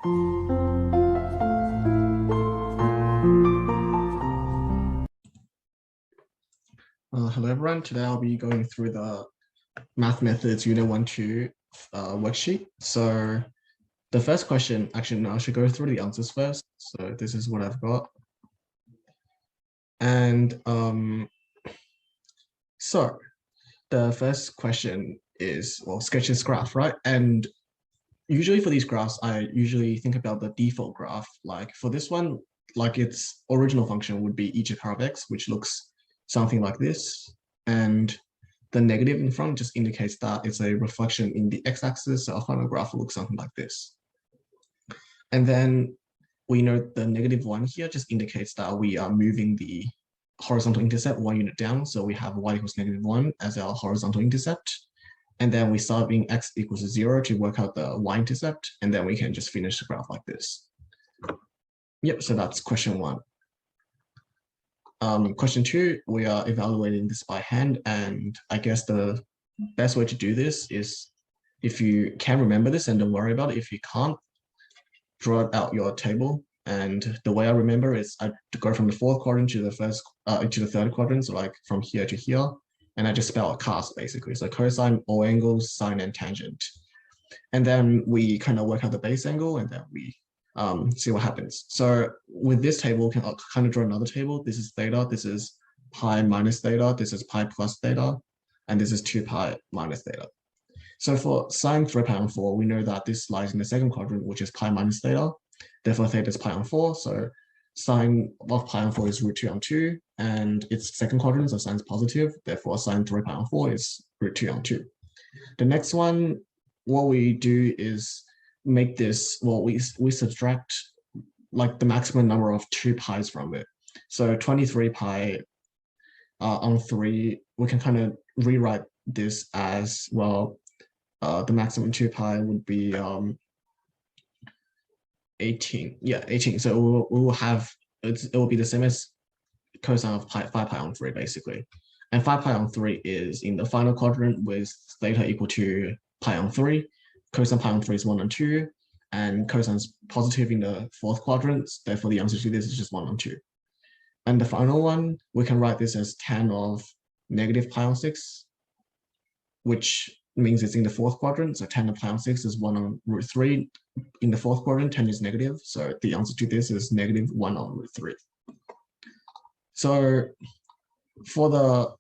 Hello everyone, today I'll be going through the Math Methods Unit 1-2 worksheet. So the first question, actually no, I should go through the answers first. So this is what I've got. And so the first question is, well, sketch this graph, right? And usually for these graphs, I usually think about the default graph. Like for this one, like its original function would be e to the power of x, which looks something like this. And the negative in front just indicates that it's a reflection in the x-axis. So our final graph will look something like this. And then we know the -1 here just indicates that we are moving the horizontal intercept 1 unit down. So we have y equals -1 as our horizontal intercept. And then we start being x equals 0 to work out the y-intercept. And then we can just finish the graph like this. Yep, so that's question 1. Question 2, we are evaluating this by hand. And I guess the best way to do this is, if you can remember this and don't worry about it, if you can't, draw out your table. And the way I remember is I go from the 4th quadrant to the to the 3rd quadrant, so like from here to here, and I just spell a cast basically. So cosine, all angles, sine, and tangent. And then we kind of work out the base angle, and then we see what happens. So with this table, we can kind of draw another table. This is theta, this is pi minus theta, this is pi plus theta, and this is 2 pi minus theta. So for sine 3 pi on 4, we know that this lies in the 2nd quadrant, which is pi minus theta. Therefore, theta is pi on 4. So sine of pi on 4 is root 2 on 2, and it's 2nd quadrant, so sine is positive. Therefore, sine 3 pi on 4 is root 2 on 2. The next one, what we do is make this, well, we subtract like the maximum number of 2 pi's from it. So 23 pi on 3, we can kind of rewrite this as, well, the maximum 2 pi would be 18. Yeah, 18. So we will have, it will be the same as cosine of 5 pi on 3, basically. And 5 pi on 3 is in the final quadrant with theta equal to pi on 3. Cosine pi on 3 is 1 on 2. And cosine is positive in the 4th quadrant. Therefore, the answer to this is just 1 on 2. And the final one, we can write this as tan of negative pi on 6, which means it's in the 4th quadrant. So tan of pi on 6 is 1 on root 3. In the 4th quadrant, tan is negative. So the answer to this is -1 on root 3. So for the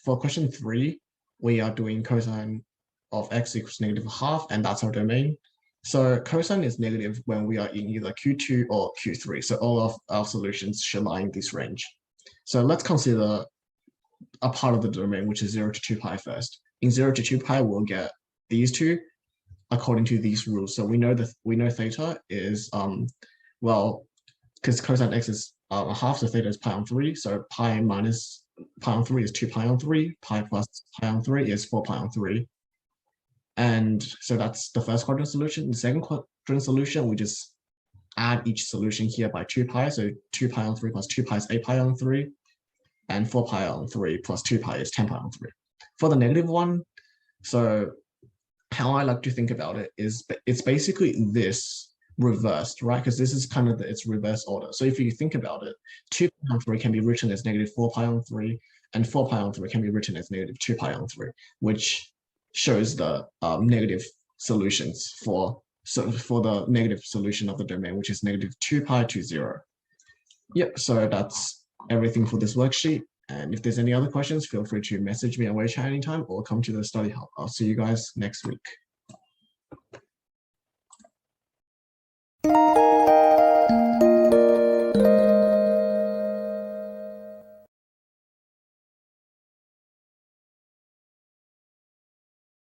for question 3, we are doing cosine of x equals -1/2, and that's our domain. So cosine is negative when we are in either Q2 or Q3. So all of our solutions should lie in this range. So let's consider a part of the domain, which is 0 to 2 pi first. In 0 to 2 pi, we'll get these two according to these rules. So we know theta is, well, because cosine x is 1/2, so theta is pi on 3. So pi minus pi on 3 is 2 pi on 3. Pi plus pi on 3 is 4 pi on 3. And so that's the first quadrant solution. The second quadrant solution, we just add each solution here by 2 pi. So 2 pi on 3 plus 2 pi is 8 pi on 3. And 4 pi on 3 plus 2 pi is 10 pi on 3. For the negative one, so how I like to think about it is it's basically this reversed, right? Because this is kind of its reverse order. So if you think about it, 2 pi on 3 can be written as -4 pi on 3, and 4 pi on 3 can be written as -2 pi on 3, which shows the negative solutions for the negative solution of the domain, which is -2 pi to 0. Yep, so that's everything for this worksheet. And if there's any other questions, feel free to message me on WeChat anytime or come to the study hub. I'll see you guys next week.